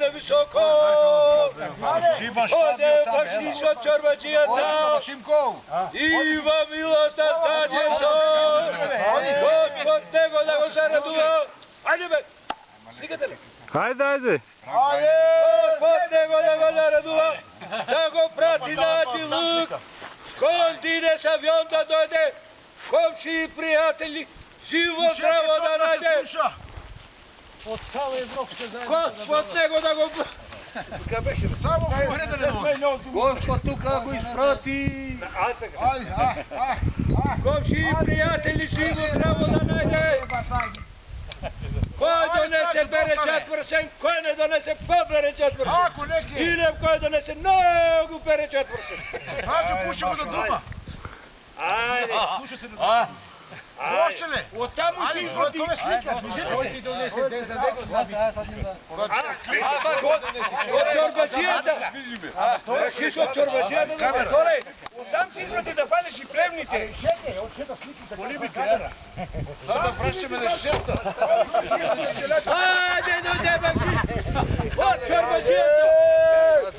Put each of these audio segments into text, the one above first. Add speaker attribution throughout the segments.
Speaker 1: доле високо. Оде бакшиш от чорбаджията. Ива милоста стадието. Господ него да го зарадува. Айде бе! Стигате ли?
Speaker 2: Хайде!
Speaker 1: Господ него да го зарадува. Да го прати на Атилук. Контине с авион да дойде. Комши и приятели. Живо здраво да найде.
Speaker 3: От цяла Европа ще заедно.
Speaker 1: Господ него да го...
Speaker 3: Само говори да не може.
Speaker 1: Господ тук го изпрати. Комши и приятели, живо здраво да найде. Кой донесе перечат вършен, кой не донесе по-перечат вършен. Илем кой донесе много перечат вършен.
Speaker 3: Значи пуши го да дума.
Speaker 1: Айде.
Speaker 3: Слуша се да дума. Може ли?
Speaker 1: Оттам му си изпрати.
Speaker 3: Кой ти донесе ден за него заби?
Speaker 1: От чорбаджията. Решиш от чорбаджията. Оттам си изпрати да фанеш и плевните.
Speaker 3: Да връщаме на шефта.
Speaker 1: Айде, дойде бакшиш. От чорбаджията.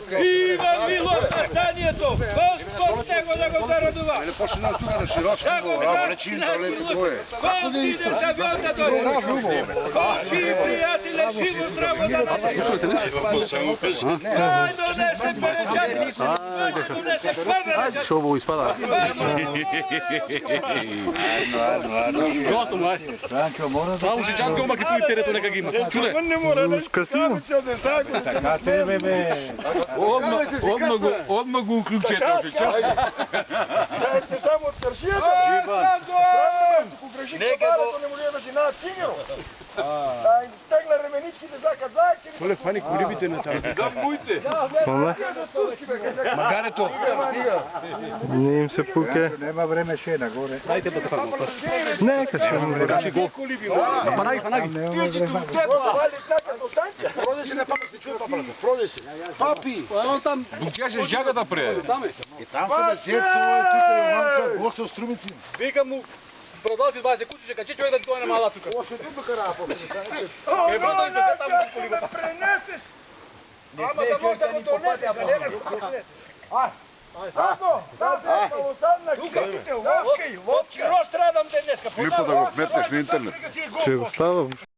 Speaker 1: Има милост на станието. Господ него да го зарадува.
Speaker 4: Или почне на тук на широчка говоря, речи им да лето твое.
Speaker 1: Контине с авион да дойде. Комши и приятеля, живо здраво да найде. Кой донесе перечат? Кой донесе по-перечат?
Speaker 2: Шово изпада.
Speaker 5: Gosto mais. Vamos, já que uma que tu inteira neka gima. Чуле.
Speaker 2: Красиво.
Speaker 5: Odmah го uključite oče.
Speaker 1: Само от кършията. Нека го... не му ли да жена тигър. Стегна ременичките за казак.
Speaker 3: Коле, фани колибите на тази.
Speaker 1: Гамбуйте.
Speaker 3: Магарето.
Speaker 2: Не им се пуке.
Speaker 4: Нема време ще нагоре.
Speaker 5: Dajte pa tako.
Speaker 2: Нека ще му
Speaker 5: Kaži go. Panagi, panagi.
Speaker 3: Продай се на папа, не чуе папата. Продай се. Папи.
Speaker 5: On tam kaže žagata pre. Tam je.
Speaker 4: И там се да сет това тук е ламка, гласа в струмици.
Speaker 5: Вика му продължи 20 кучище, качи човек да той намала тук.
Speaker 4: Още тук кара по.
Speaker 5: Е, продължи да там го колибата.
Speaker 1: Пренесеш. Ама да може да го донесе. Ловки рострадам те днеска.
Speaker 4: Клипа да го вметнеш на интернет.
Speaker 2: Ще го става.